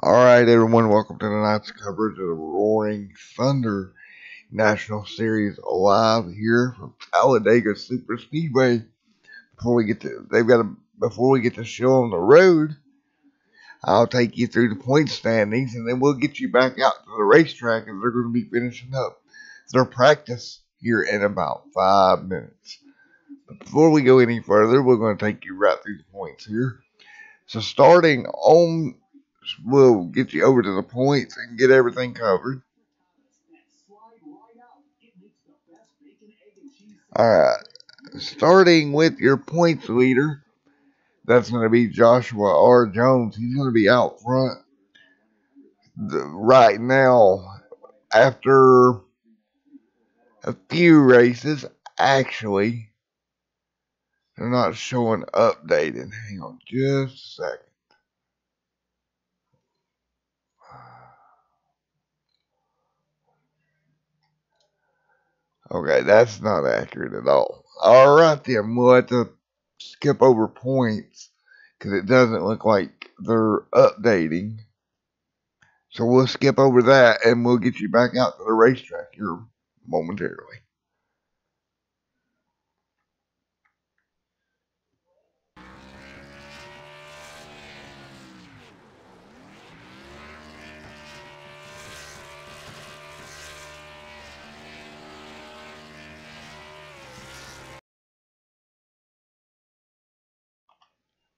Alright, everyone, welcome to tonight's coverage of the Roaring Thunder National Series live here from Talladega Super Speedway. Before we get the show on the road, I'll take you through the point standings and then we'll get you back out to the racetrack as they're going to be finishing up their practice here in about 5 minutes. But before we go any further, we're going to take you right through the points here. So we'll get you over to the points and get everything covered. Alright, starting with your points leader, that's going to be Joshua R. Jones. He's going to be out front right now after a few races. Actually, they're not showing updated. Hang on just a second. Okay, that's not accurate at all. Alright then, we'll have to skip over points because it doesn't look like they're updating. So we'll skip over that and we'll get you back out to the racetrack here momentarily.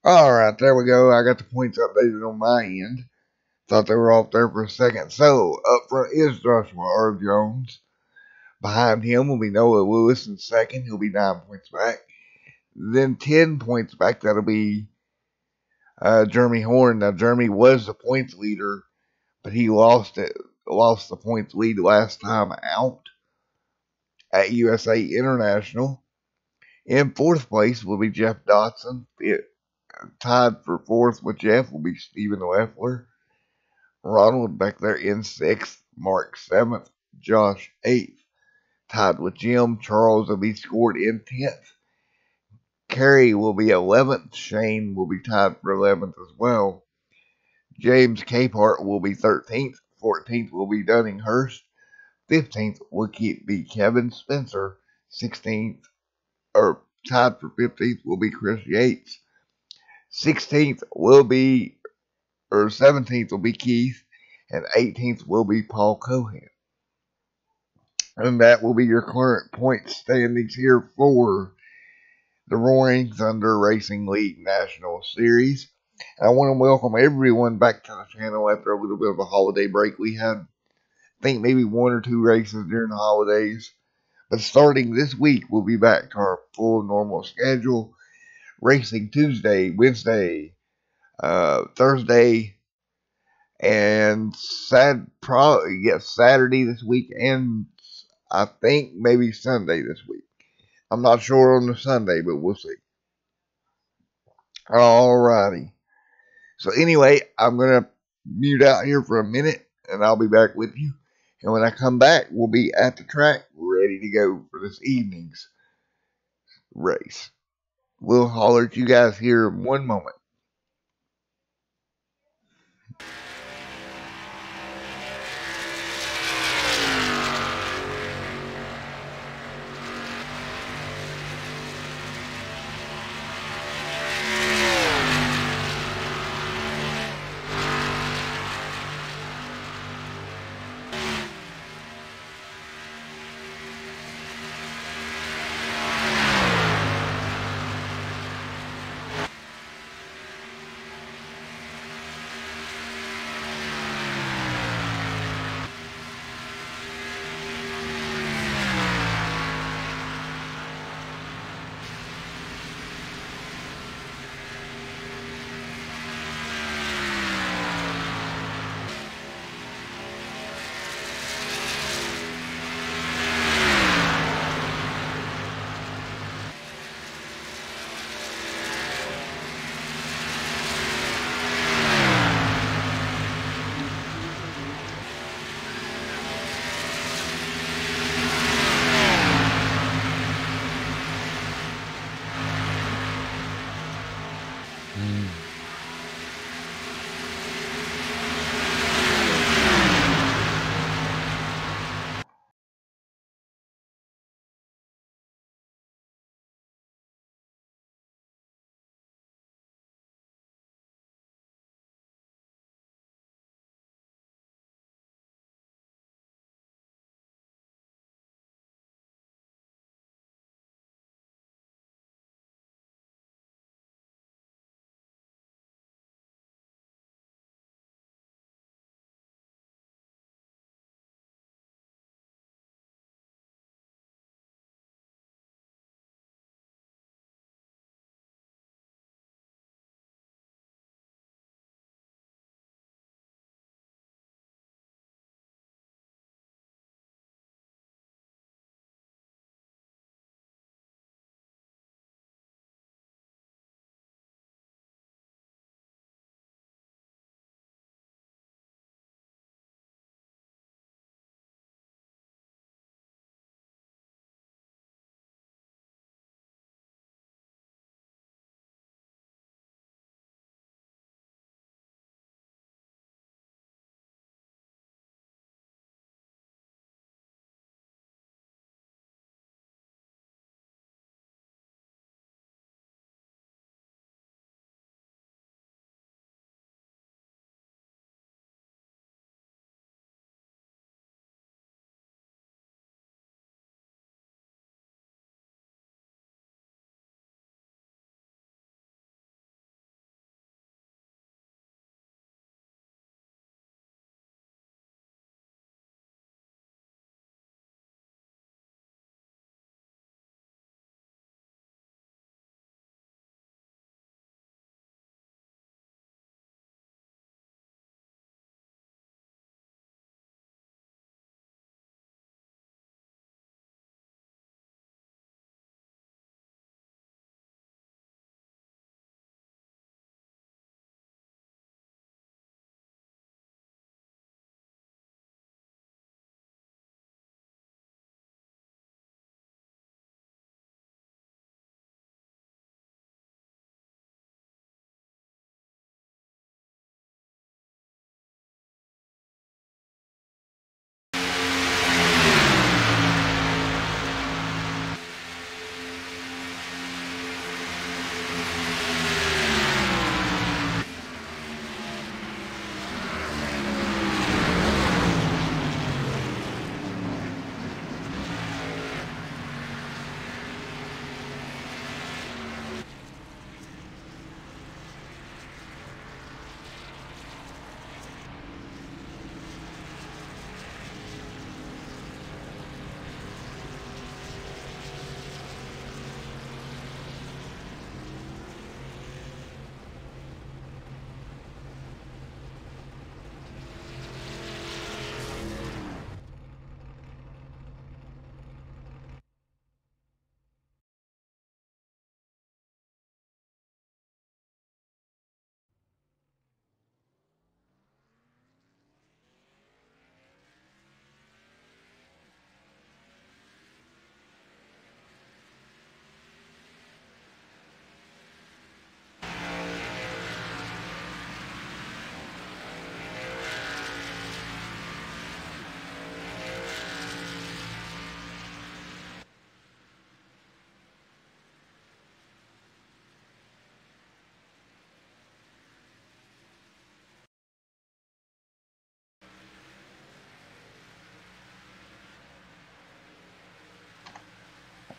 Alright, there we go. I got the points updated on my end. Thought they were off there for a second. So, up front is Joshua R. Jones. Behind him will be Noah Lewis in second. He'll be 9 points back. Then 10 points back, that'll be Jeremy Horn. Now, Jeremy was the points leader, but he lost the points lead last time out at USA International. In fourth place will be Jeff Dotson. Tied for fourth with Jeff will be Stephen Leffler. Ronald back there in sixth. Mark seventh. Josh eighth. Tied with Jim. Charles will be scored in 10th. Kerry will be 11th. Shane will be tied for 11th as well. James Capehart will be 13th. 14th will be Dunninghurst. 15th will be Kevin Spencer. 16th, or tied for 15th, will be Chris Yates. 17th will be Keith, and 18th will be Paul Cohan. And that will be your current point standings here for the Roaring Thunder Racing League National Series. And I want to welcome everyone back to the channel after a little bit of a holiday break. We had, I think, maybe 1 or 2 races during the holidays. But starting this week, we'll be back to our full normal schedule. Racing Tuesday, Wednesday, Thursday, and Saturday this week, and I think maybe Sunday this week. I'm not sure on the Sunday, but we'll see. Alrighty. So anyway, I'm going to mute out here for a minute, and I'll be back with you. And when I come back, we'll be at the track, ready to go for this evening's race. We'll holler at you guys here in one moment.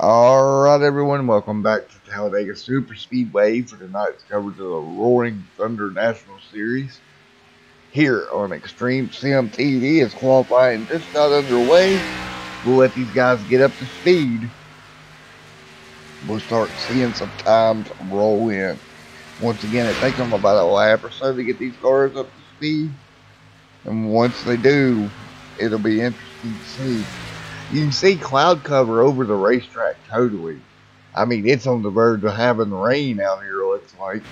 Alright everyone, welcome back to Talladega Super Speedway for tonight's coverage of the Roaring Thunder National Series. Here on Extreme Sim TV as qualifying just got underway. We'll let these guys get up to speed. We'll start seeing some times roll in. Once again, it takes them about a lap or so to get these cars up to speed. And once they do, it'll be interesting to see. You can see cloud cover over the racetrack totally. I mean, it's on the verge of having rain out here, looks like.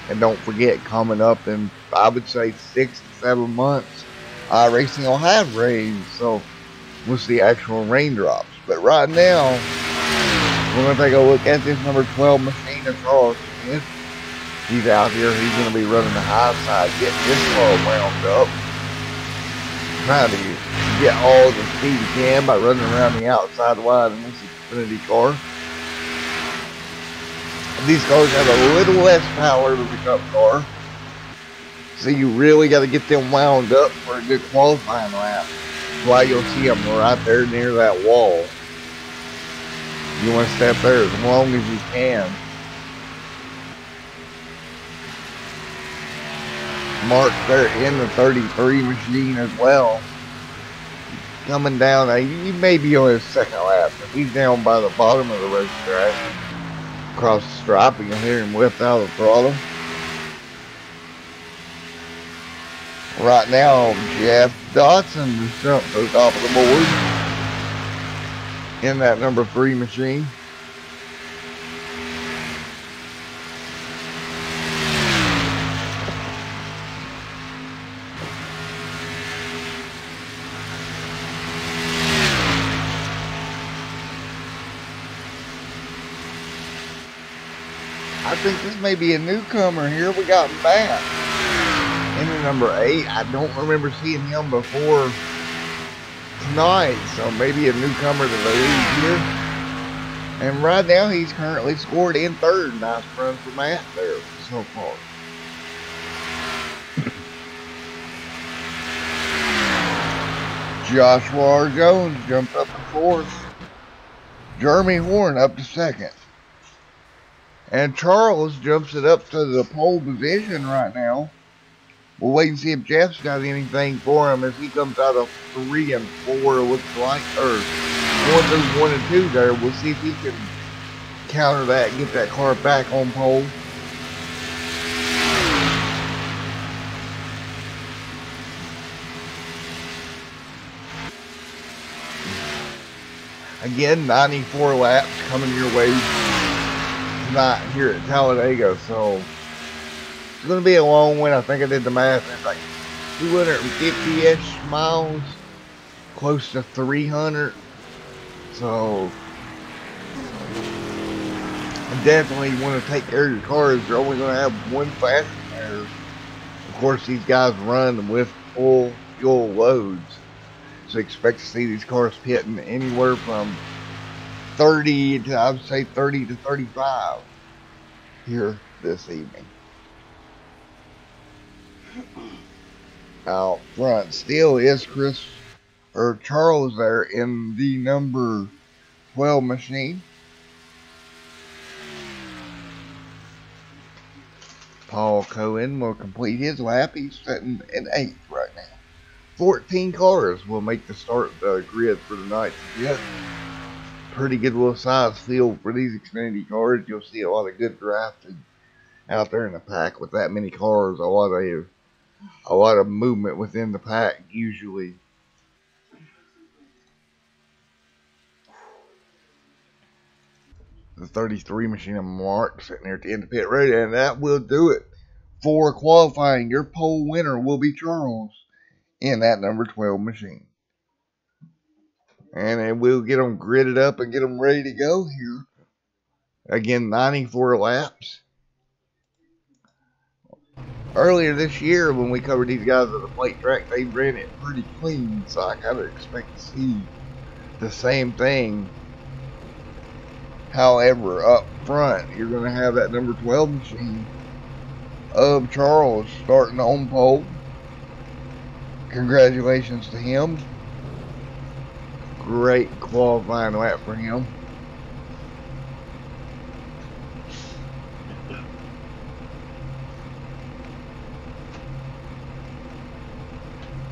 And don't forget, coming up in, I would say, 6 to 7 months, iRacing will have rain. So we'll see actual raindrops. But right now, we're going to take a look at this number 12 machine of Charles Smith. He's out here. He's going to be running the high side, getting this car wound up. Trying to get all the speed he can by running around the outside wide in this Xfinity car. These cars have a little less power than the Cup car, so you really got to get them wound up for a good qualifying lap. That's why you'll see them right there near that wall. You want to step there as long as you can. Mark there in the 33 machine as well. Coming down, he may be on his second lap, but he's down by the bottom of the racetrack. Across the stripe, you can hear him lift out of the throttle. Right now, Jeff Dotson just jumped to the top of the board in that number 3 machine. I think this may be a newcomer here. We got Matt in the number 8. I don't remember seeing him before tonight, so maybe a newcomer to the league here. And right now he's currently scored in third. Nice run for Matt there so far. Joshua R. Jones jumped up to fourth. Jeremy Horn up to second. And Charles jumps it up to the pole position right now. We'll wait and see if Jeff's got anything for him as he comes out of 3 and 4, looks like, or 1 through 1 and 2 there. We'll see if he can counter that and get that car back on pole. Again, 94 laps coming your way tonight here at Talladega, so it's going to be a long one. I think I did the math. It's like 250-ish miles, close to 300. So I definitely want to take care of your cars. You're only going to have one fashion there. Of course, these guys run with full fuel loads, so expect to see these cars pitting anywhere from 30 to, I would say, 30 to 35 here this evening. Out front still is Charles there in the number 12 machine. Paul Cohen will complete his lap. He's sitting in 8th right now. 14 cars will make the start of the grid for tonight. Yep. Pretty good little size field for these Xfinity cars. You'll see a lot of good drafting out there in the pack with that many cars. A lot of movement within the pack usually. The 33 machine of Mark sitting there at the end of the pit road, and that will do it for qualifying. Your pole winner will be Charles in that number 12 machine. And then we'll get them gridded up and get them ready to go here. Again, 94 laps. Earlier this year, when we covered these guys at the plate track, they ran it pretty clean. So I kind of expect to see the same thing. However, up front, you're going to have that number 12 machine of Charles starting on pole. Congratulations to him. Great qualifying lap for him.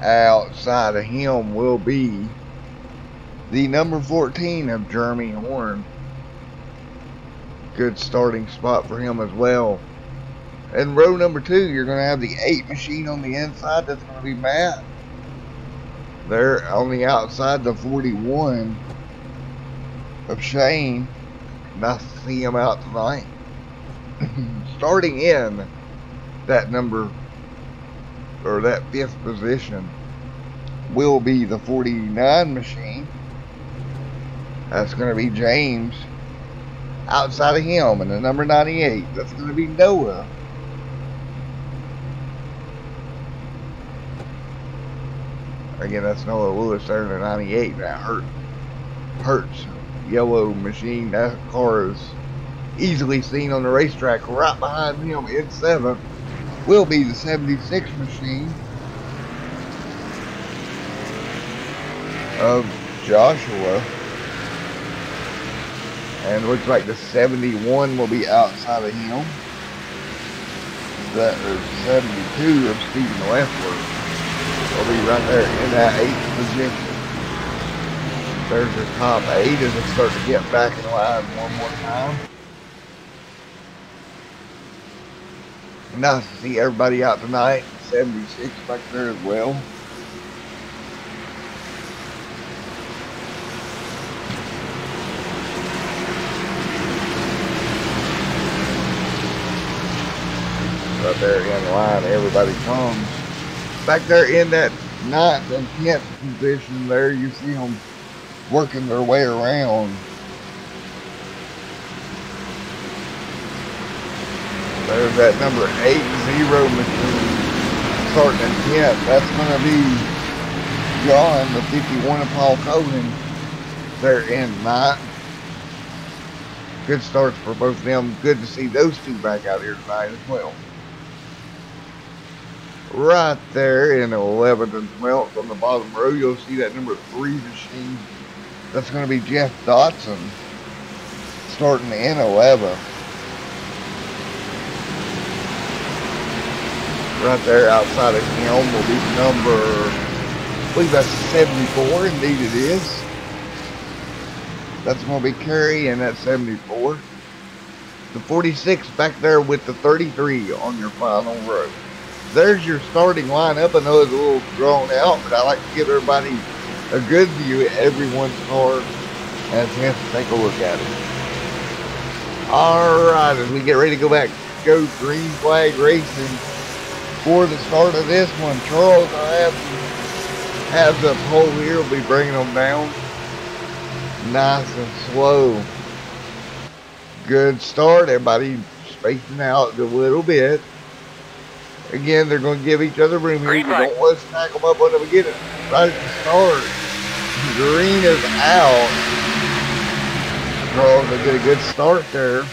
Outside of him will be the number 14 of Jeremy Horn. Good starting spot for him as well. In row number 2, you're going to have the 8 machine on the inside. That's going to be Matt. There on the outside, the 41 of Shane. Nice to see him out tonight. Starting in that number, or that 5th position, will be the 49 machine. That's going to be James. Outside of him, and the number 98, that's going to be Noah. Again, that's Noah Lewis there in the 98. That hurts. Yellow machine. That car is easily seen on the racetrack. Right behind him in 7th will be the 76 machine of Joshua. And looks like the 71 will be outside of him. That is 72 of Stephen Leffler. Will be right there in that 8th position. There's your top 8 as they start to get back in line one more time. Nice to see everybody out tonight. 76 back there as well. Right there in line, everybody comes. Back there in that 9th and 10th position there, you see them working their way around. There's that number 80 machine starting in 10th. That's going to be John, the 51 of Paul Cohen. They're in 9th. Good starts for both of them. Good to see those two back out here tonight as well. Right there in 11th and 12th on the bottom row, you'll see that number 3 machine. That's going to be Jeff Dotson starting in 11th. Right there outside of him will be number, I believe that's 74, indeed it is. That's going to be Kerry and that's 74. The 46 back there with the 33 on your final row. There's your starting lineup. I know it's a little drawn out, but I like to give everybody a good view of everyone's car and a chance to take a look at it. Alright, as we get ready to go back, go green flag racing for the start of this one. Charles, I have the pole here. We'll be bringing them down nice and slow. Good start. Everybody spacing out a little bit. Again, they're going to give each other room here. You don't want to stack them up on the beginning. Right at the start. Green is out. Charles, they get a good start there.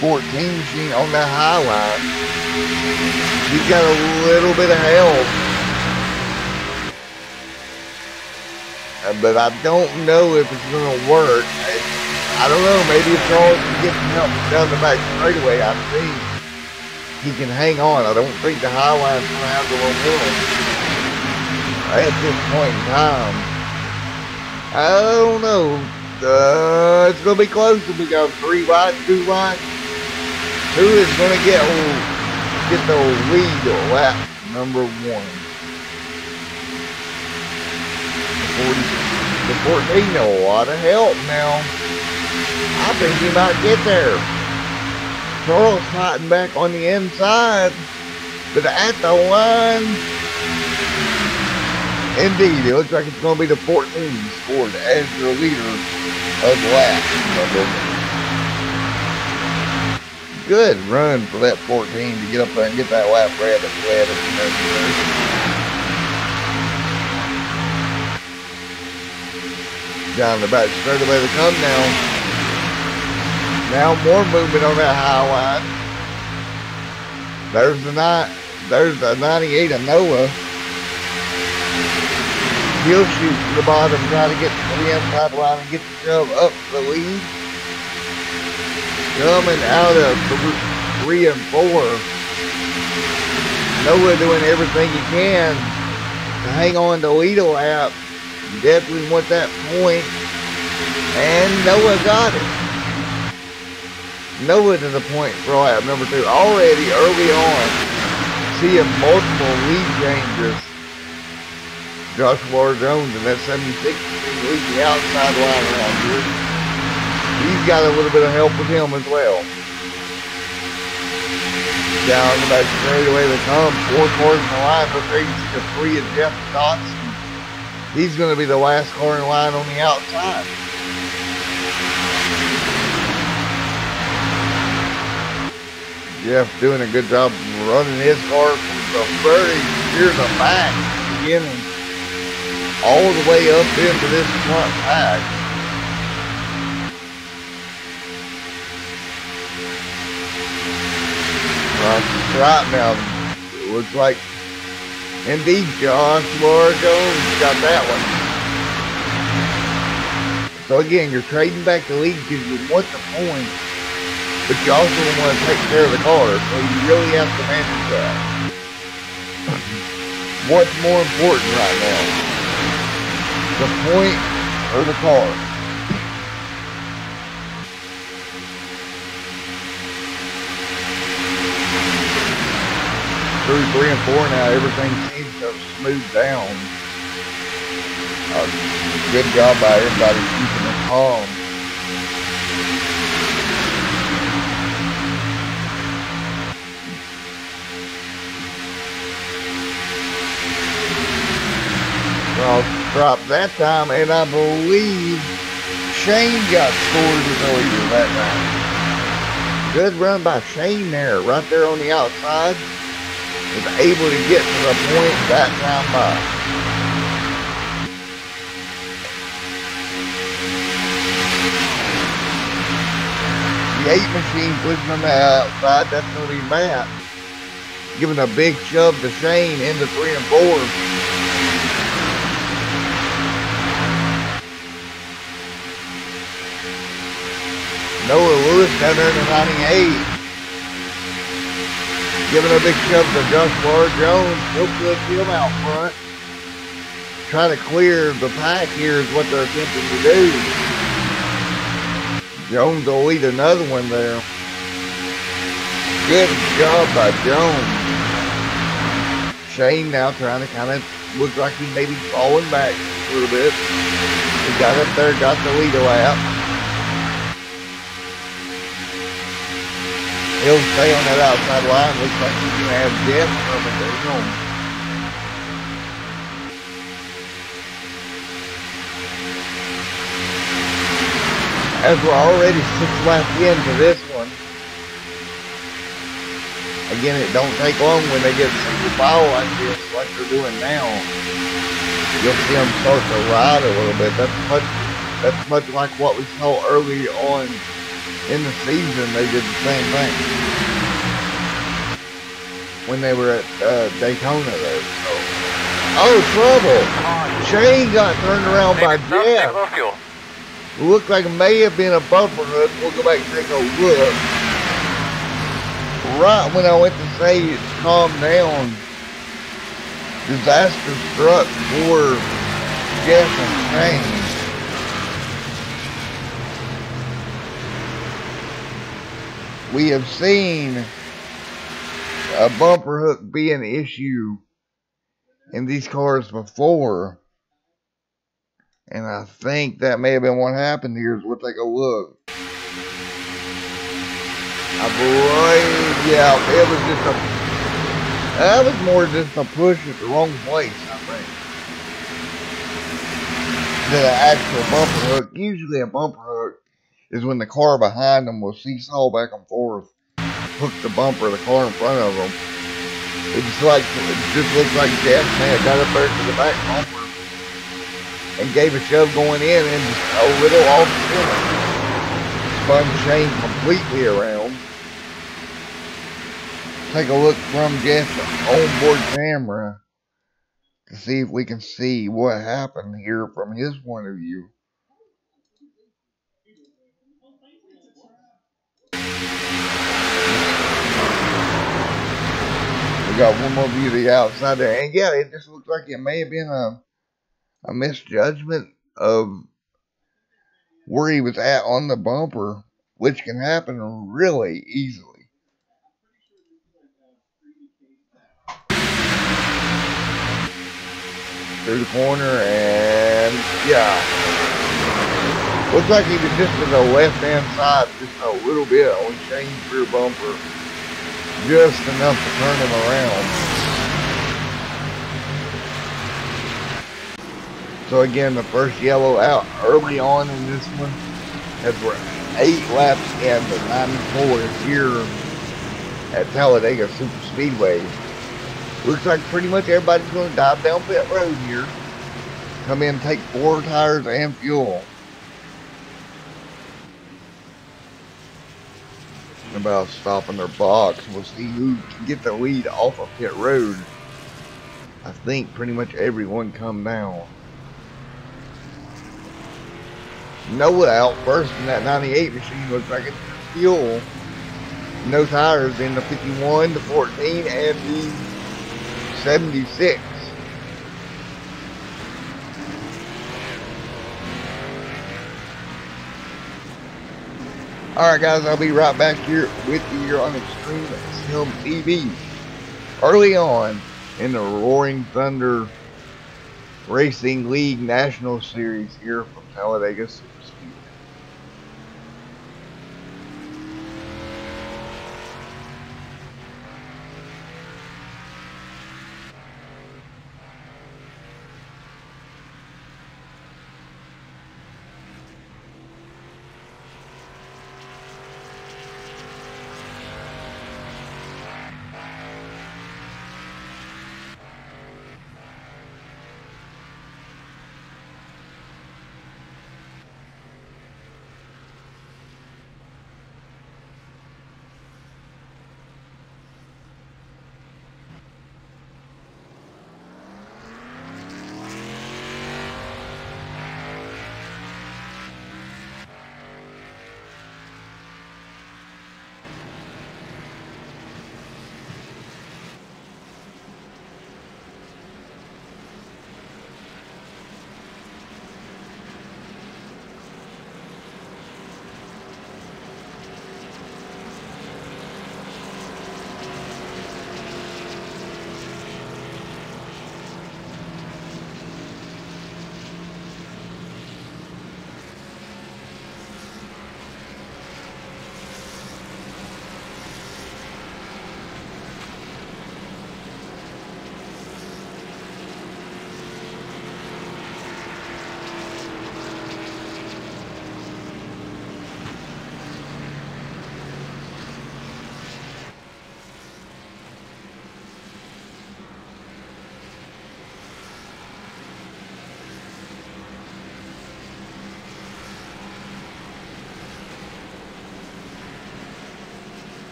14 machine on that high line. He's got a little bit of help. But I don't know if it's going to work. I don't know. Maybe if Charles can get some help down the back straightaway, I think he can hang on. I don't think the high line's going to have the momentum at this point in time. I don't know. It's going to be close. We got 3 wide, 2 wide. 2 is going to get the lead lap number 1. The 14, a lot of help now. I think he might get there. Charles fighting back on the inside, but at the line, indeed, it looks like it's going to be the 14 scored as the leader of the lap. Good run for that 14 to get up there and get that lap red. Down the back straightaway they come now. Now more movement on that high line. There's the 98 of Noah. He'll shoot to the bottom, try to get to the inside line and get the shove up the lead. Coming out of 3 and 4. Noah doing everything he can to hang on to lead a lap. Definitely want that point. And Noah got it. Noah to the point for lap number 2. Already early on, seeing multiple lead changes. Joshua Jones in that 76 leads the outside line around here. He's got a little bit of help with him as well. Down the back straightaway they come. 4 cars in the line. We're crazy to 3 of Jeff Dotson. He's going to be the last car in line on the outside. Jeff doing a good job running his car from the very near the back, beginning all the way up into this front pack. Right now, it looks like indeed Joshua Jones got that one. So again, you're trading back the lead because you want the point, but you also want to take care of the car, so you really have to manage that. What's more important right now? The point or the car? 2, 3, and 4 now, everything seems to have smoothed down. Good job by everybody keeping it calm. Well, dropped that time, and I believe Shane got scored as the leader that time. Good run by Shane there, right there on the outside. Was able to get to the point that time by. The 8 machine pushing on the outside, that's going to be Matt. Giving a big shove to Shane into 3 and 4. Noah Lewis down there in the 98. Giving a big shove to Joshua Jones. Hopefully get him out front. Try to clear the pack here is what they're attempting to do. Jones will lead another one there. Good job by Jones. Shane now trying to kind of look like he may be falling back a little bit. He got up there, got the lead a lap. He'll stay on that outside line. Looks like he's going to have Jeff coming to him. As we're already 6 laps into this one. Again, it don't take long when they get single file like this, like they're doing now. You'll see them start to ride a little bit. That's much like what we saw early on in the season. They did the same thing when they were at Daytona there. So. Oh, trouble! Shane got turned around by Jeff. Looked like it may have been a bumper hook. We'll go back and take a look. Right when I went to say it's calmed down, disaster struck for Jeff and Shane. We have seen a bumper hook be an issue in these cars before. And I think that may have been what happened here. We'll take a look. I believe, yeah, it was just that was more just a push at the wrong place, I think, than an actual bumper hook. Usually a bumper hook is when the car behind them will seesaw back and forth, hook the bumper of the car in front of them. It just looks like Jeff may have got up there to the back bumper and gave a shove going in and just a little off center. Spun Shane completely around. Take a look from Jeff's onboard camera to see if we can see what happened here from his point of view. We got one more view of the outside there. And yeah, it just looks like it may have been a misjudgment of where he was at on the bumper, which can happen really easily. Through the corner, and yeah, looks like he was just to the left-hand side just a little bit on Shane's rear bumper, just enough to turn him around. So again, the first yellow out early on in this one, as we're 8 laps in the 94 here at Talladega Super Speedway. Looks like pretty much everybody's going to dive down pit road here. Come in, take 4 tires and fuel. About stopping their box. We'll see who can get the lead off of pit road. I think pretty much everyone come down. Noah out first in that 98 machine. Looks like it's fuel. No tires in the 51, the 14, and the 76. Alright guys, I'll be right back here with you here on Extreme Sim TV. Early on in the Roaring Thunder Racing League National Series here from Talladega Super Speedway.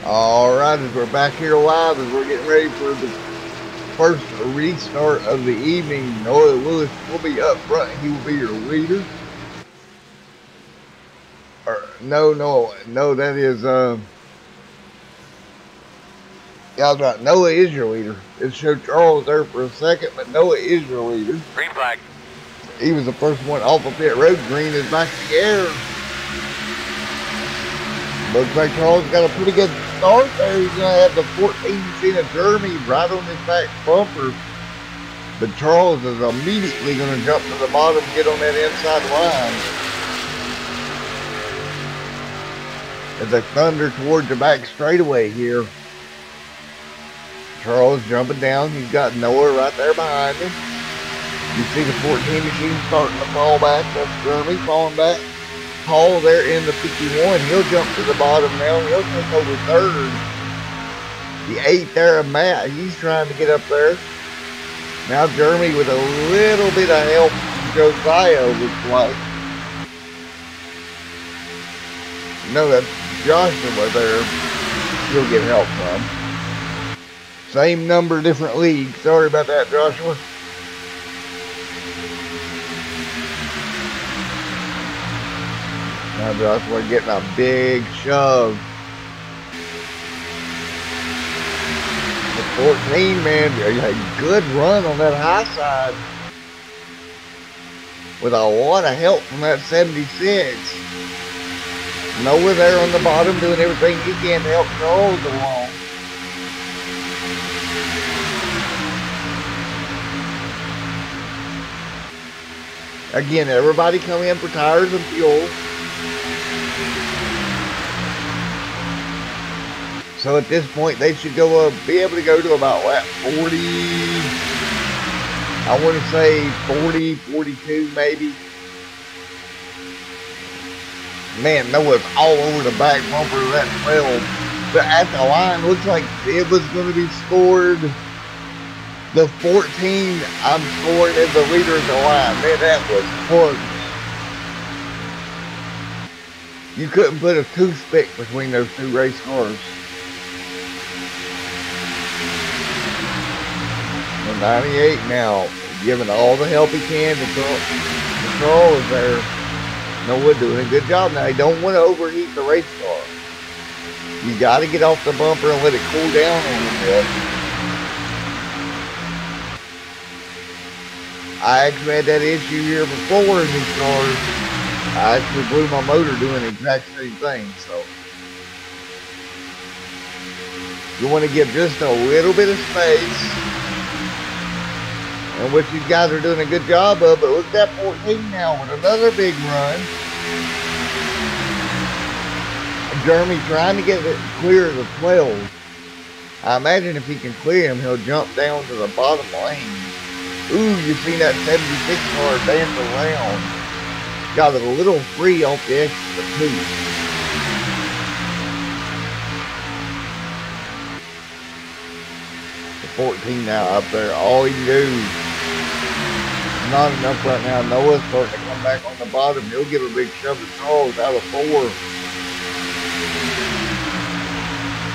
Alright, as we're back here live, as we're getting ready for the first restart of the evening, Noah Lewis will be up front. He will be your leader. Or, no, that is, yeah, I was right. Noah is your leader. It showed Charles there for a second, but Noah is your leader. Green flag. He was the first one off of pit road. Green is back in the air. Looks like Charles got a pretty good start there. He's going to have the 14 machine of Jeremy right on his back bumper. But Charles is immediately going to jump to the bottom and get on that inside line. As they thunder towards the back straightaway here. Charles jumping down. He's got Noah right there behind him. You see the 14 machine starting to fall back. That's Jeremy falling back. Paul there in the 51. He'll jump to the bottom now. He'll take over third. The 8 there of Matt. He's trying to get up there. Now Jeremy with a little bit of help from Josiah looks like. No, that's Joshua there. He'll get help from. Same number, different league. Sorry about that, Joshua. Now Joshua getting a big shove. The 14, man, a good run on that high side. With a lot of help from that 76. Noah there on the bottom doing everything he can to help Charles along. Again, everybody come in for tires and fuel. So at this point, they should go be able to go to about lap 40. I want to say 40, 42 maybe. Man, Noah's all over the back bumper of that 12. But at the line, looks like it was going to be scored. The 14, I'm scoring as the leader of the line. Man, that was close. You couldn't put a toothpick between those two race cars. The 98 now, giving all the help he can to Charles there. Noah doing a good job. Now, you don't want to overheat the race car. You got to get off the bumper and let it cool down a little bit. I actually had that issue here before in these cars. I actually blew my motor doing the exact same thing, so. You want to give just a little bit of space. And what you guys are doing a good job of, but look at that 14 now with another big run. And Jeremy trying to get it clear of the 12. I imagine if he can clear him, he'll jump down to the bottom lane. Ooh, you seen that 76 car dance around. Got it a little free off the extra 2. The 14 now up there. All he can do. Not enough right now. Noah's starting to come back on the bottom. He'll give a big shove to Charles out of 4.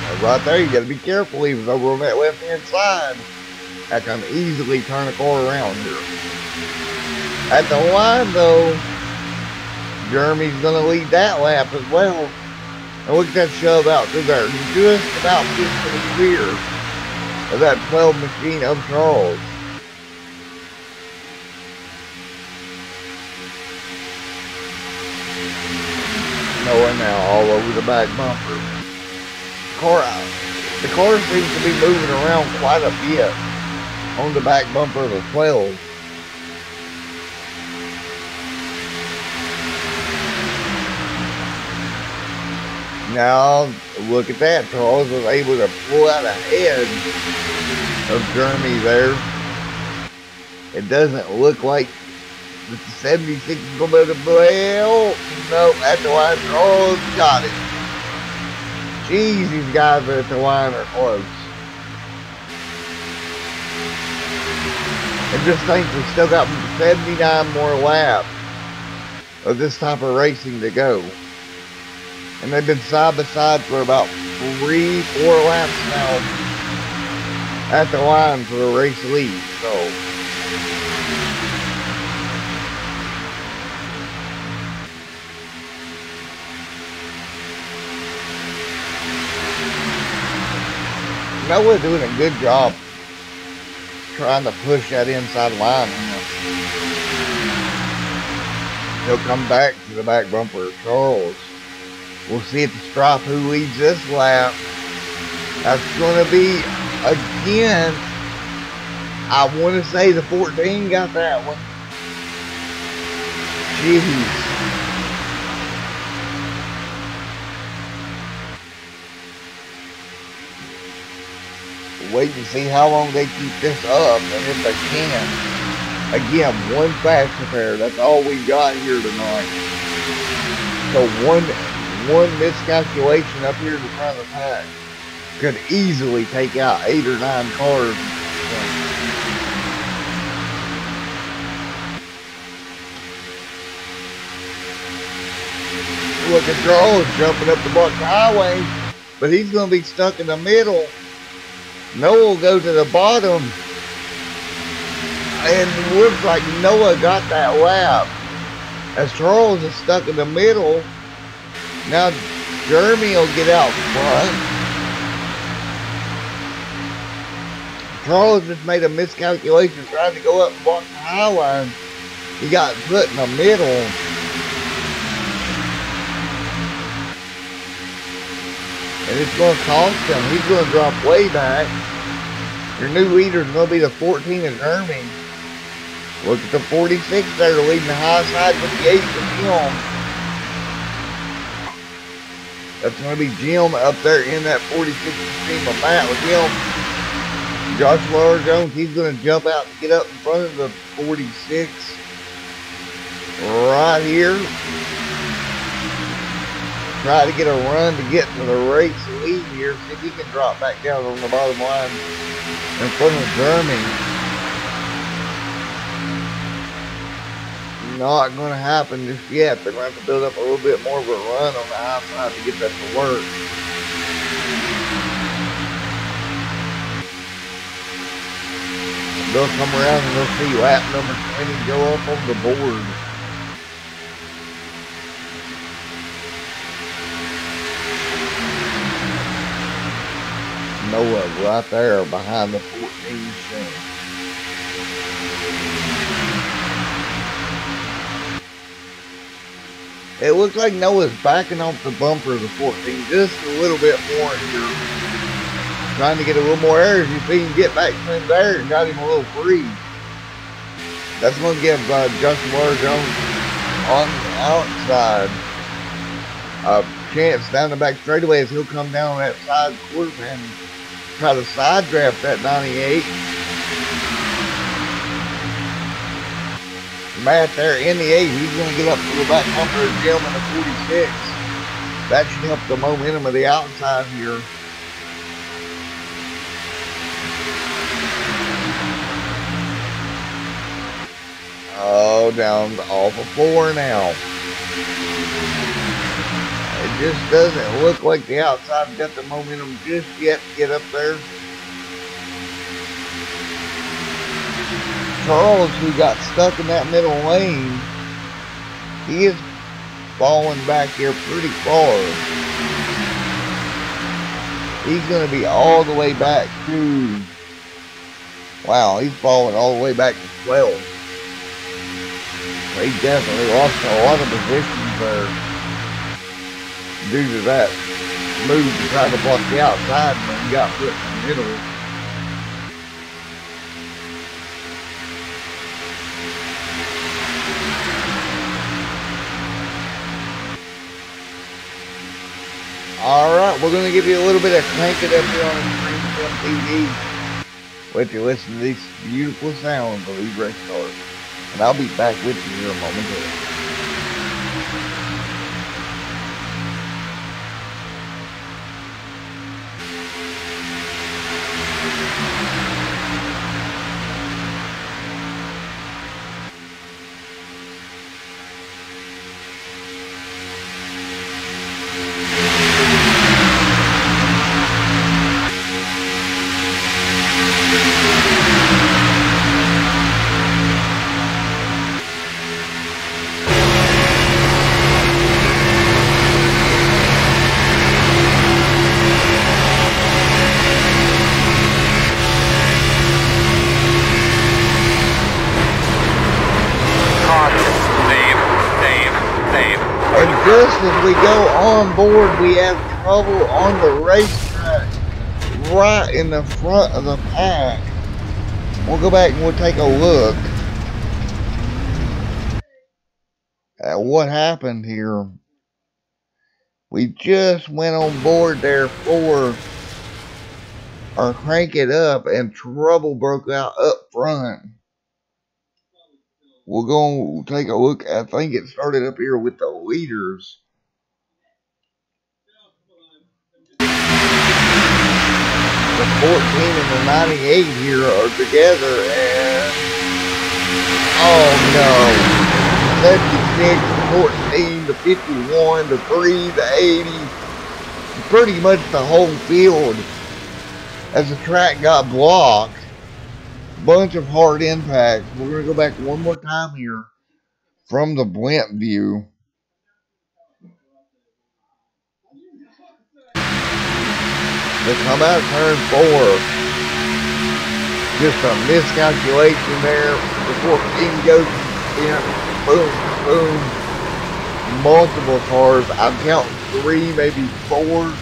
And right there, you got to be careful. He was over on that left-hand side. I can easily turn the car around here. At the line, though, Jeremy's going to lead that lap as well. And look at that shove out through there. Just about gets to the clear of that 12 machine of Charles. Noah now all over the back bumper. The car seems to be moving around quite a bit on the back bumper of the 12. Now, look at that. Charles was able to pull out ahead of Jeremy there. It doesn't look like the 76 is going to be able to bail. No, at the line, Charles got it. Jeez, these guys at the line are close. And just think, we still got 79 more laps of this type of racing to go. And they've been side by side for about 3-4 laps now at the line for the race lead. So Noah doing a good job trying to push that inside line. He'll come back to the back bumper. Charles, we'll see at the stripe who leads this lap. That's going to be, again, I want to say the 14 got that one. Jeez. Wait to see how long they keep this up, and if they can. Again, one faster pair. That's all we got here tonight. So one miscalculation up here in the front of the pack could easily take out 8 or 9 cars. Look at Charles jumping up the Buck Highway, but he's going to be stuck in the middle. Noah will go to the bottom, and it looks like Noah got that lap. As Charles is stuck in the middle, now Jeremy will get out front. Charles just made a miscalculation trying to go up and block the high line. He got put in the middle. And it's going to cost him. He's going to drop way back. Your new leader is going to be the 14 of Jeremy. Look at the 46 there leading the high side with the 8 of Jim. That's going to be Jim up there in that 46 team of Matt with him. Joshua R. Jones, he's going to jump out and get up in front of the 46 right here. Try to get a run to get to the race lead here. See if he can drop back down on the bottom line in front of Jeremy. Not going to happen just yet. They're going to have to build up a little bit more of a run on the high side to get that to work. They'll come around and they'll see lap number 20 go up on the board. Noah right there behind the 14 center. It looks like Noah's backing off the bumper of the 14 just a little bit more here. Trying to get a little more air. As you see him get back in there and got him a little free. That's going to give Justin Water Jones on the outside a chance down the back straightaway as he'll come down that side quarter and try to side draft that 98. Matt there in the 8, he's going to get up to the back bumper of Jim in the 46. That should help the momentum of the outside here. Oh, down off of 4 now. It just doesn't look like the outside got the momentum just yet to get up there. Charles, who got stuck in that middle lane, he is falling back here pretty far. He's going to be all the way back to, wow, he's falling all the way back to 12. He definitely lost a lot of positions there due to that move to try to block the outside when he got put in the middle. Alright, we're going to give you a little bit of crank it up here on the Screen Film TV. Let you listen to these beautiful sounds of these race cars. And I'll be back with you here momentarily. just as we go on board, we have trouble on the racetrack, right in the front of the pack. We'll go back and we'll take a look at what happened here. We just went on board there for our Crank It Up, and trouble broke out up front. We'll go and take a look. I think it started up here with the leaders. The 14 and the 98 here are together, and oh no, 76, 14 to 51 to 3 to 80. Pretty much the whole field as the track got blocked. Bunch of hard impacts. We're going to go back one more time here from the blimp view. They come out of turn 4. Just a miscalculation there before it even goes in. Boom, boom. Multiple cars. I'm counting 3, maybe 4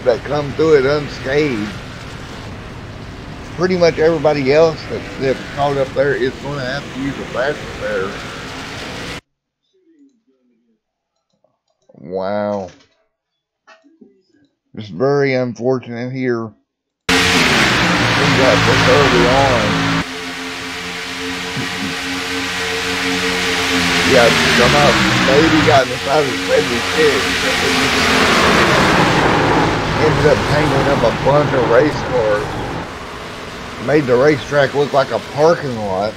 that come through it unscathed. Pretty much everybody else that's caught up there is going to have to use a fast repair. Wow. It's very unfortunate here. We got this early on. Yeah, come up. Maybe got inside of 76. Ended up tangling up a bunch of race cars. Made the racetrack look like a parking lot.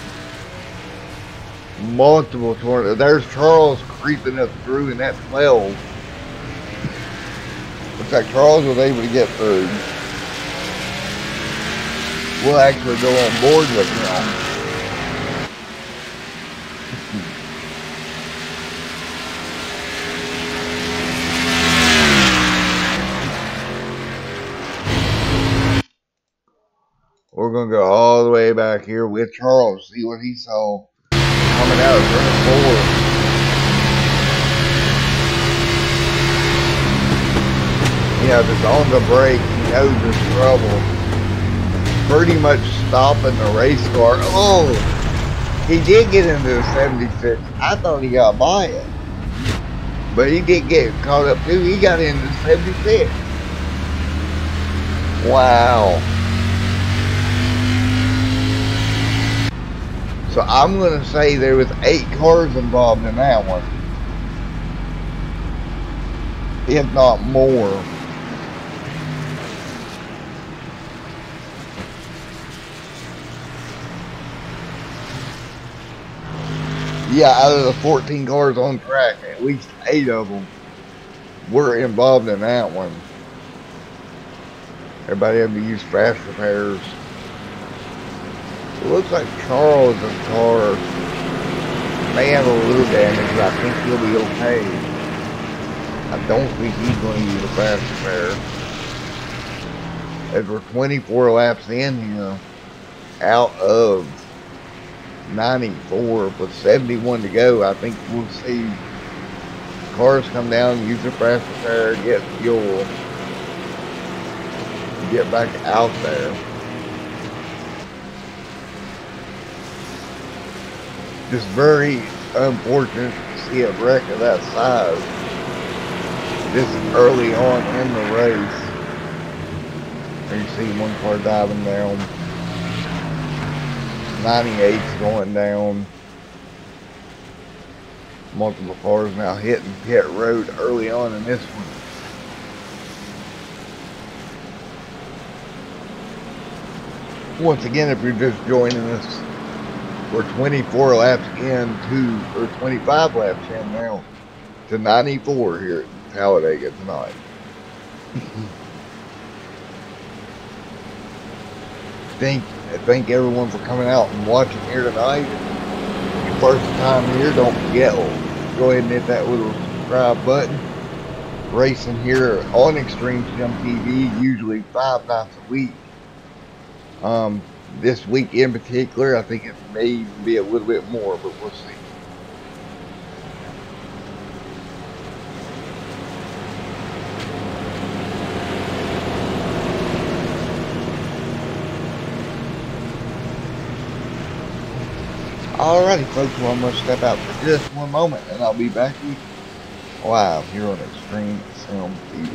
Multiple tornadoes. There's Charles creeping up through in that 12. Looks like Charles was able to get through. We'll actually go on board with him. We're going to go all the way back here with Charles, see what he saw coming out of turn 4. Yeah, just on the brake, he knows there's trouble. Pretty much stopping the race car. Oh, he did get into the 76. I thought he got by it. But he did get caught up too. He got into the 76. Wow. So I'm going to say there was 8 cars involved in that one. If not more. Yeah, out of the 14 cars on track, at least 8 of them were involved in that one. Everybody had to use fast repairs. It looks like Charles' car may have a little damage, but I think he'll be okay. I don't think he's going to use a fast repair. As we're 24 laps in here, out of 94 with 71 to go, I think we'll see cars come down, use their fast repair, get fuel, get back out there. Just very unfortunate to see a wreck of that size this early on in the race. There you see one car diving down. 98's going down. Multiple cars now hitting pit road early on in this one. Once again, if you're just joining us, we're 24 laps in to, or 25 laps in now to 94 here at Talladega tonight. Thank everyone for coming out and watching here tonight. If your first time here, don't forget, go ahead and hit that little subscribe button. Racing here on Extreme Sim TV, usually 5 nights a week. This week in particular, I think it may even be a little bit more, but we'll see. Alrighty, folks, well, I'm going to step out for just one moment, and I'll be back with you live here on Extreme Sim TV.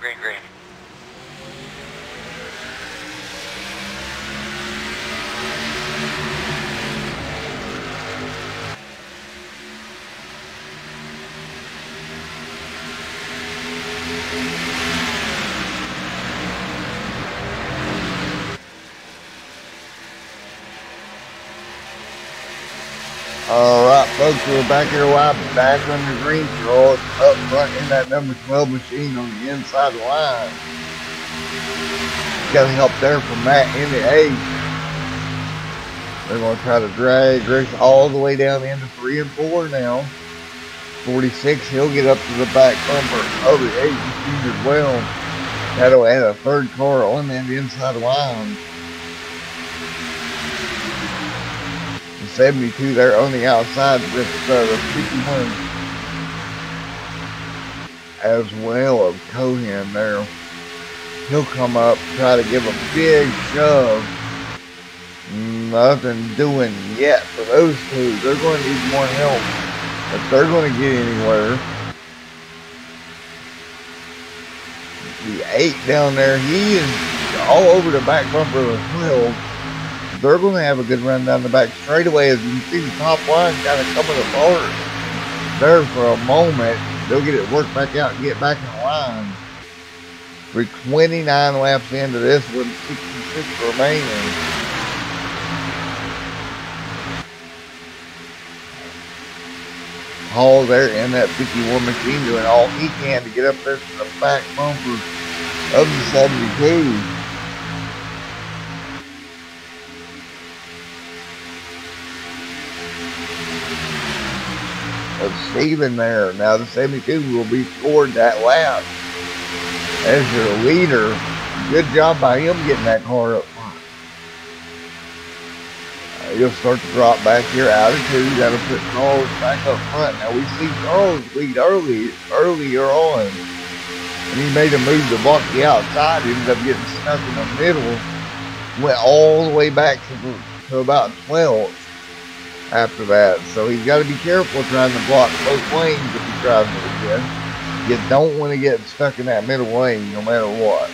green, green. Alright, folks, we're back here back under green control up front in that number 12 machine on the inside line. Got help there from Matt in the 8. They're going to try to drag Grace all the way down into 3 and 4 now. 46, he'll get up to the back bumper of the 8 machine as well. That'll add a third car on that inside line. 72 there on the outside with the 51 as well of Cohen there. He'll come up, try to give a big shove. Nothing doing yet for those two. They're going to need more help if they're going to get anywhere. The 8 down there, he is all over the back bumper of the 12. They're going to have a good run down the back straightaway. As you can see, the top line kind of coming apart there for a moment. They'll get it worked back out and get back in the line. We're 29 laps into this one, 66 remaining. Hall there in that 51 machine doing all he can to get up there to the back bumper of the 72. Of Steven there. Now the 72 will be scored that lap as your leader. Good job by him getting that car up front. He'll start to drop back here out of 2. That'll put Charles back up front. Now we see Charles lead earlier on. And he made a move to block the outside. He ended up getting stuck in the middle. Went all the way back to about 12. After that, so he's got to be careful trying to block both lanes if he tries it again. You don't want to get stuck in that middle lane no matter what.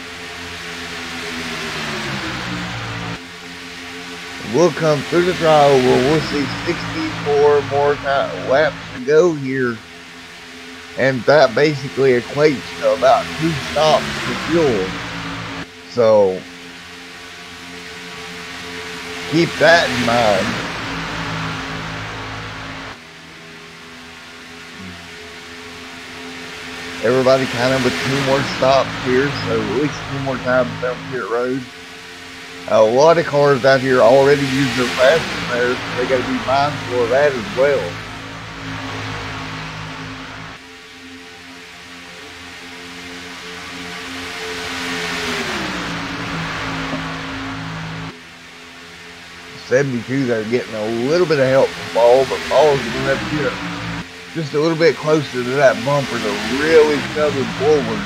We'll come through the trioval. We'll see 64 more laps to go here, and that basically equates to about 2 stops for fuel. So keep that in mind. Everybody kind of with 2 more stops here, so at least 2 more times down pit road. A lot of cars out here already use their fastest there, so they got to be mindful of that as well. .72, they're getting a little bit of help from Ball, but Ball's going to have to get just a little bit closer to that bumper to really shove him forward.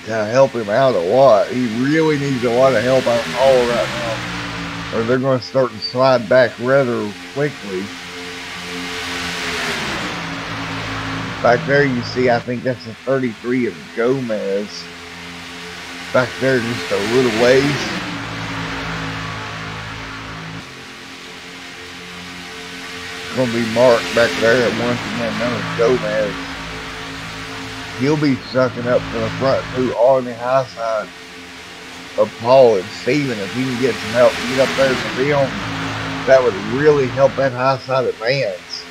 To help him out a lot. He really needs a lot of help out of Paul right now, or they're going to start to slide back rather quickly. Back there you see, I think that's the 33 of Gomez. Back there just a little ways. Going to be marked back there at once again, known as Gomez. He'll be sucking up to the front two on the high side of Paul and Steven. If he can get some help to get up there to them, that would really help that high side advance.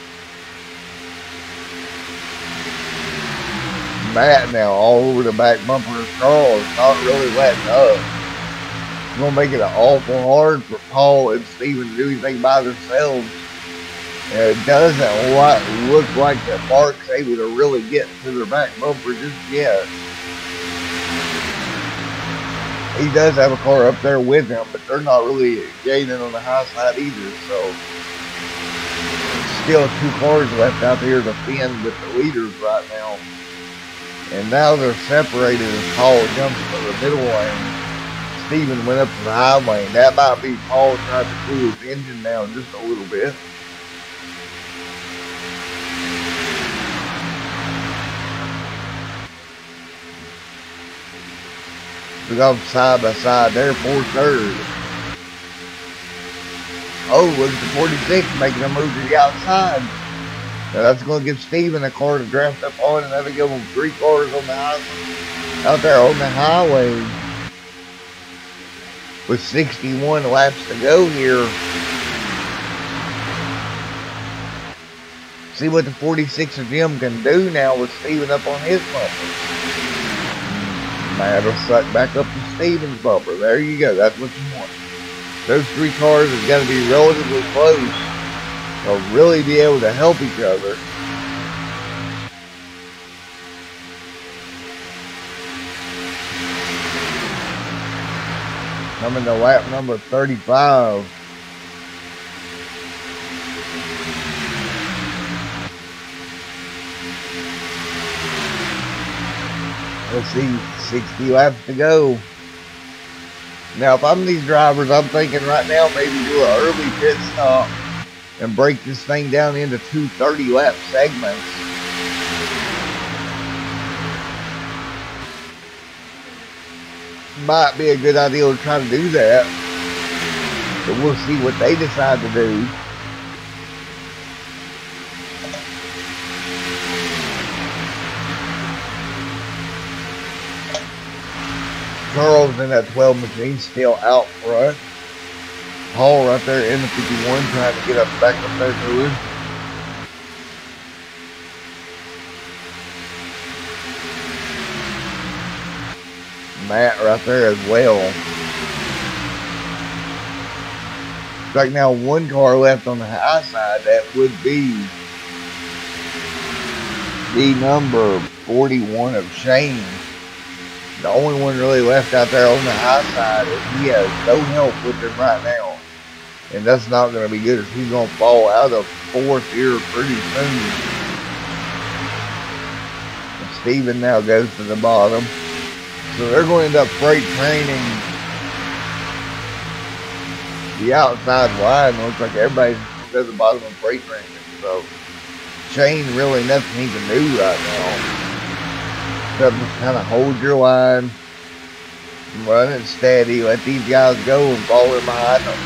Matt now all over the back bumper of Charles, not really letting up. It's going to make it awful hard for Paul and Steven to do anything by themselves. It doesn't look like that Mark's able to really get to their back bumper just yet. He does have a car up there with him, but they're not really gaining on the high side either, so still 2 cars left out there to fend with the leaders right now. And now they're separated as Paul jumps to the middle lane. Steven went up to the high lane. That might be Paul trying to cool his engine down just a little bit. We got them side by side there for third. Oh, look at the 46 making a move to the outside. Now that's going to give Steven a car to draft up on, and that'll give him 3 cars on the out there on the highway. With 61 laps to go here. See what the 46 of Jim can do now with Steven up on his bumper. That'll suck back up to Steven's bumper. There you go. That's what you want. Those 3 cars have got to be relatively close. They'll really be able to help each other. Coming to lap number 35. Let's see, 60 laps to go. Now, if I'm these drivers, I'm thinking right now maybe do an early pit stop and break this thing down into 2 30-lap segments. Might be a good idea to try to do that. But we'll see what they decide to do. Charles in that 12 machine still out front. Hall right there in the 51 trying to get up back up there to him. Matt right there as well. Looks like now 1 car left on the high side. That would be the number 41 of Shane. The only one really left out there on the high side is he has no help with him right now. And that's not going to be good if he's going to fall out of 4th here pretty soon. And Steven now goes to the bottom. So they're going to end up freight training the outside line. Looks like everybody's at the bottom of freight training. So Shane really nothing he can do right now. Just kind of hold your line, run it steady, let these guys go and fall in behind them.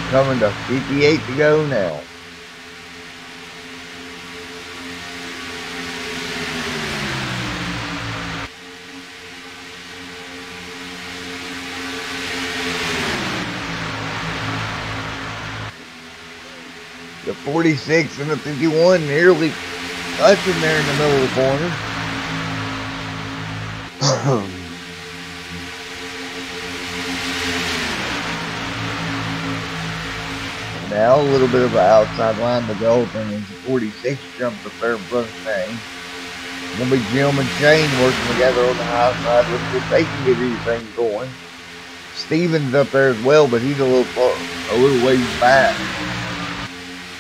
Coming to 58 to go now. The 46 and the 51 nearly touching there in the middle of the corner. Now a little bit of an outside line to go, and the 46 jumps up there in front of Shane. It's going to be Jim and Shane working together on the high side. Let's see if they can get anything going. Steven's up there as well, but he's a little ways back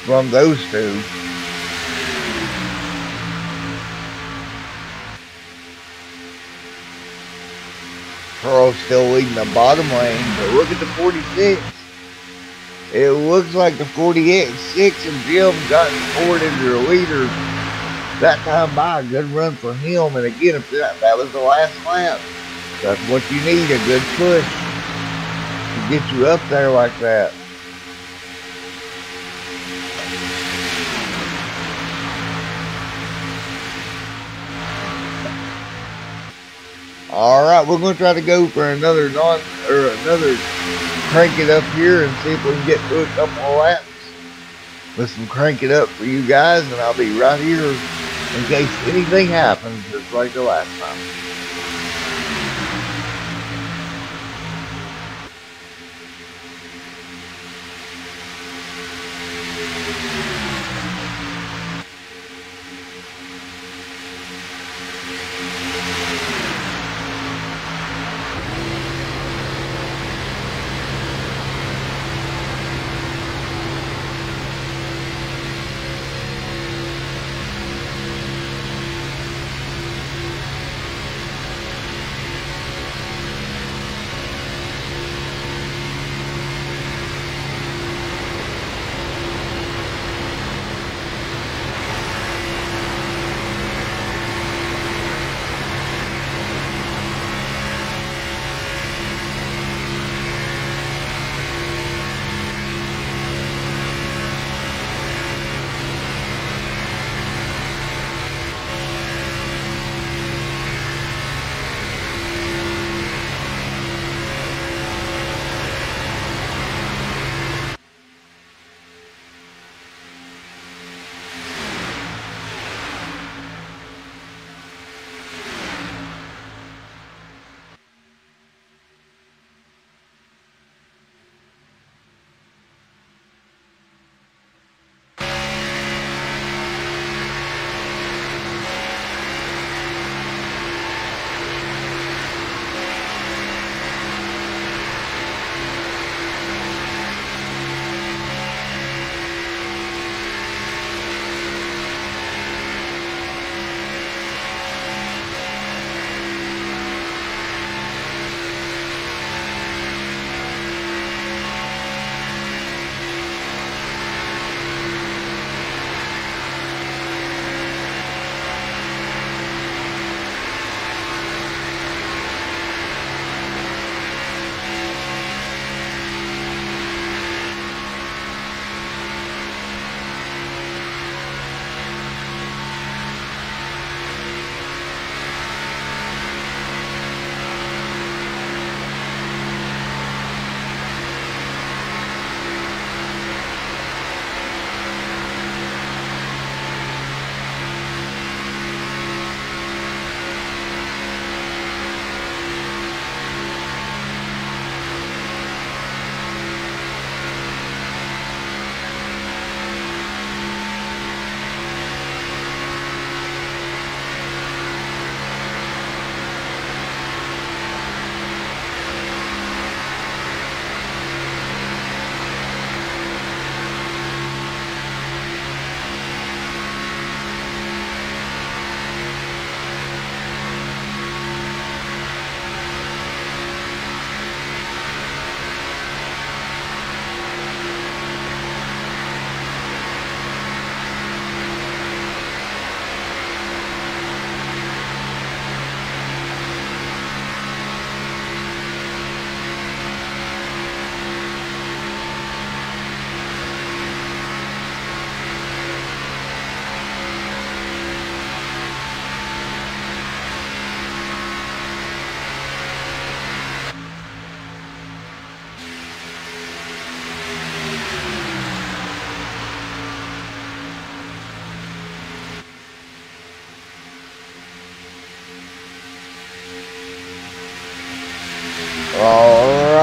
from those 2. Carl's still leading the bottom lane, but look at the 46. It looks like the 48, 6 and Jim got forward into the leaders that time by. A good run for him, and again, if that was the last lap, that's what you need, a good push to get you up there like that. Alright, we're going to try to go for another crank it up here and see if we can get through a couple of laps with some crank it up for you guys, and I'll be right here in case anything happens just like the last time.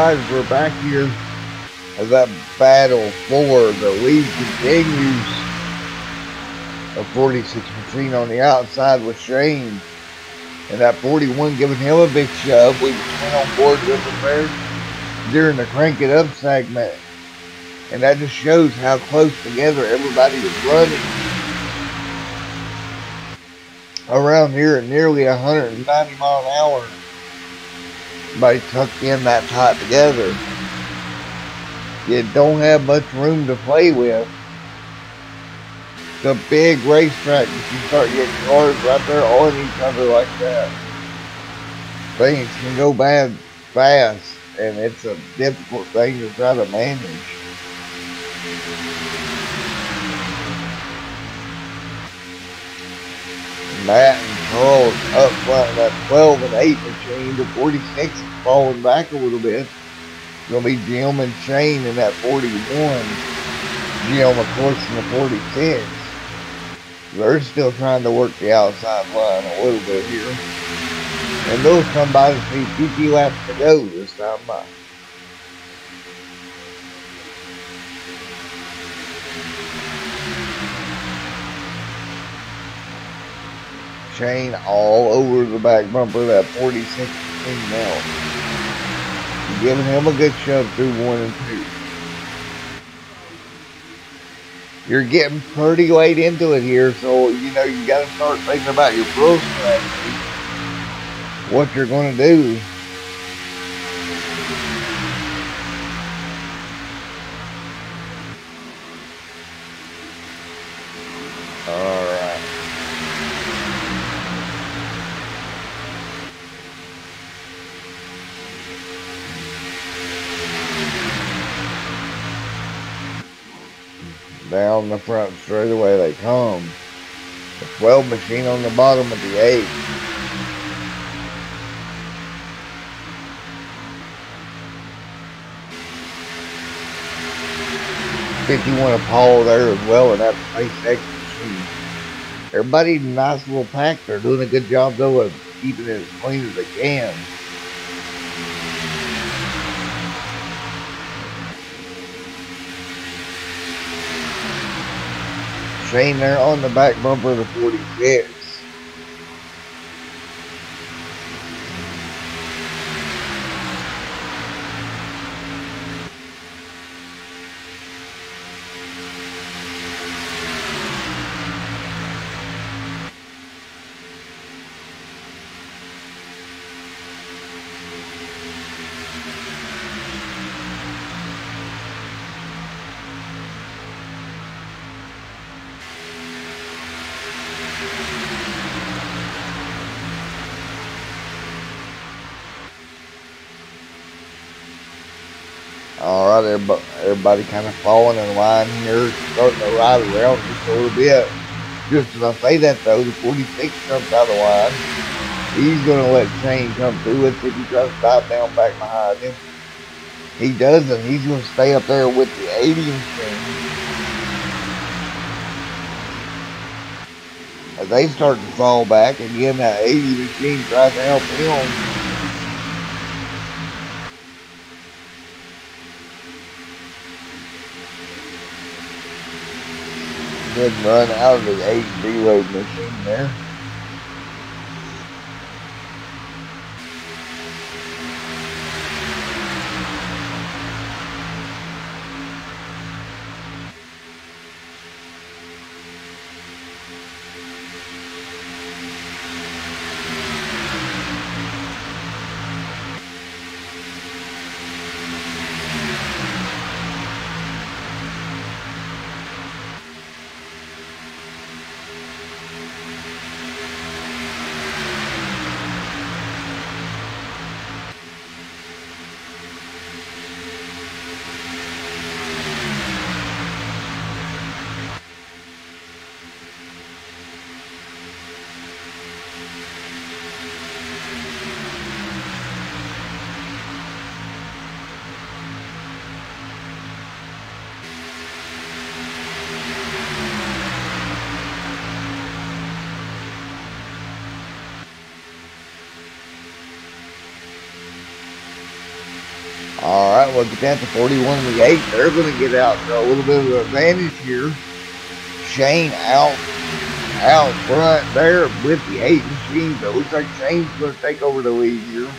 guys, we're back here as that battle for the lead continues. A 46 machine on the outside with Shane, and that 41 giving him a big shove. We just went on board with him there during the Crank It Up segment, and that just shows how close together everybody is running. Around here at nearly 190 mile an hour. Everybody tucked in that tight together. You don't have much room to play with. It's a big racetrack if you start getting cars right there on each other like that. Things can go bad fast, and it's a difficult thing to try to manage. Matt and Charles up front in that 12 and 8 machine. The 46 is falling back a little bit. It's going to be Jim and Shane in that 41. Jim, of course, in the 46. They're still trying to work the outside line a little bit here. And those come by to see 50 laps to go this time by. Shane all over the back bumper of that 46 machine now. Giving him a good shove through 1 and 2. You're getting pretty late into it here, so you got to start thinking about your pro strategy. What you're going to do. Alright. Down the front straightaway they come. The 12 machine on the bottom of the 8. $51 a Paul there as well, and that SpaceX machine. Everybody in a nice little pack. They're doing a good job though of keeping it as clean as they can. Shane there on the back bumper of the 46. Alright, everybody kind of falling in line here, starting to ride around just a little bit. Just as I say that though, the 46 comes out of the line. He's going to let Shane come through with it if he tries to dive down back behind him. He doesn't. He's going to stay up there with the 80 machine. As they start to fall back, again, that 80 machine tries to help him. Good run out of the 8 load machine there. Alright, look at that, the 41 and the 8. They're going to get out a little bit of an advantage here. Shane out front there with the 8 machine. So it looks like Shane's going to take over the lead here.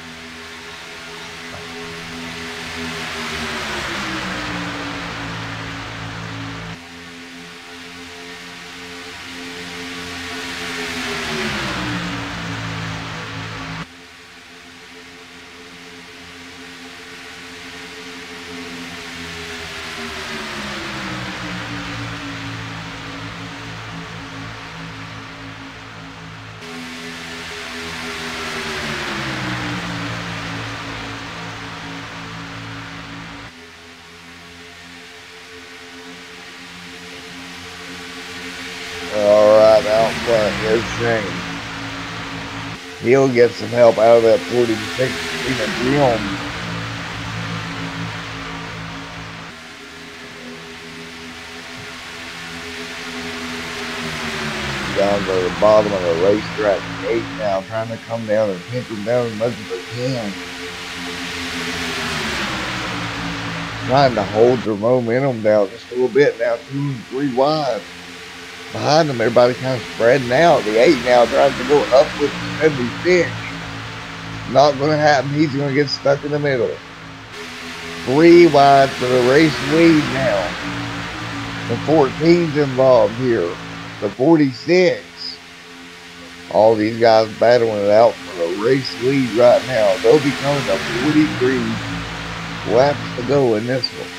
Alright, out front, here's Shane. He'll get some help out of that 46 Jim. Down to the bottom of the racetrack, 8 now, trying to come down and pinch him down as much as they can. Trying to hold their momentum down just a little bit now, 2 and 3 wide. Behind them, everybody kind of spreading out. The 8 now trying to go up with the 76. Not going to happen. He's going to get stuck in the middle. 3 wide for the race lead now. The 14's involved here. The 46. All these guys battling it out for the race lead right now. They'll be coming to 43 laps to go in this one.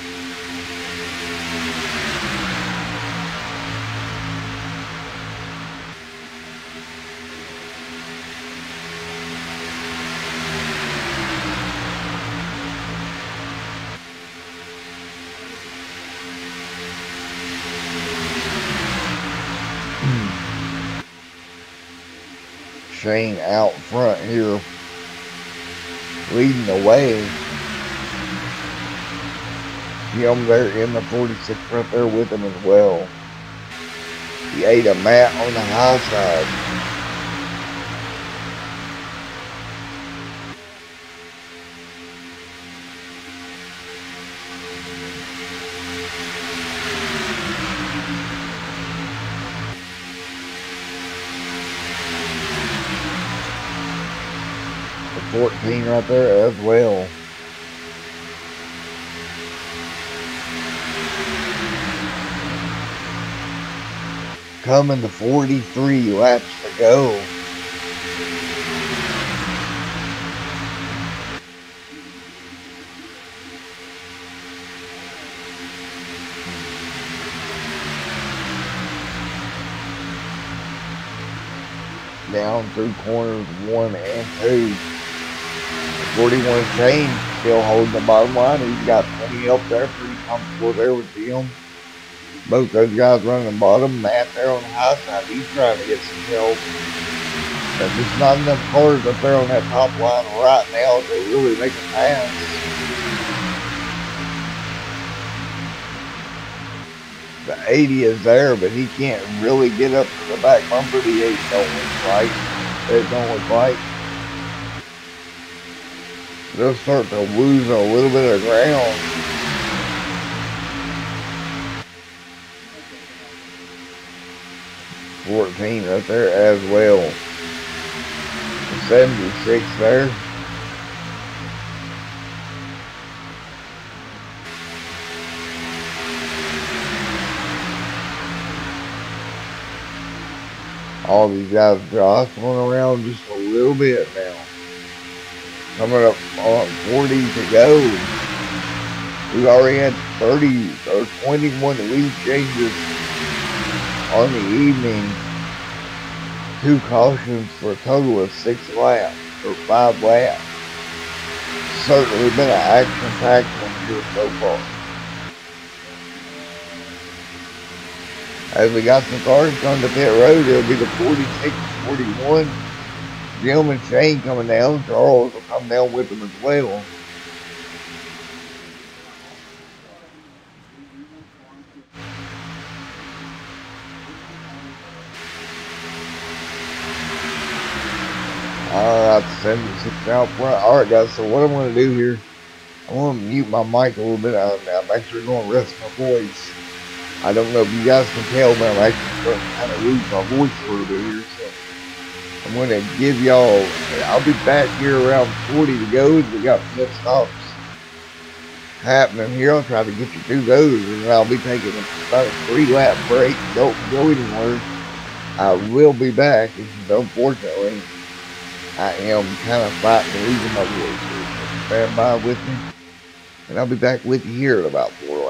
Shane out front here, leading the way. Him there in the 46 right there with him as well. The 8 of Matt on the high side. The 14 right there as well. Coming to 43 laps to go. Down through corners 1 and 2. 41 Shane still holding the bottom line. He's got plenty help there, pretty comfortable there with him. Both those guys running the bottom. Matt there on the high side, he's trying to get some help. But there's not enough cars up there on that top line right now to really make a pass. The 80 is there, but he can't really get up to the back bumper. The 8 don't look like. It don't look like. They'll start to lose a little bit of ground. $14 right there as well. The 76 there. All these guys jostling around just a little bit now. Coming up on 40 to go. We've already had 30 or 21 lead changes on the evening. 2 cautions for a total of 6 laps or 5 laps. Certainly been an action-packed one here so far. As we got some cars on the pit road, it'll be the 46, 41. Jim and Shane coming down. Charles will come down with them as well. Alright, 76 out front. Alright guys, so what I'm going to do here, I want to mute my mic a little bit. I'm actually going to rest my voice. I don't know if you guys can tell, but I'm actually starting to kind of lose my voice a little bit here. So I'm going to give y'all, I'll be back here around 40 to go. We got pit stops happening here. I'll try to get you through those, and then I'll be taking about a 3-lap break. Don't go anywhere. I will be back. Unfortunately, I am kind of fighting losing my voice here. So stand by with me, and I'll be back with you here in about 4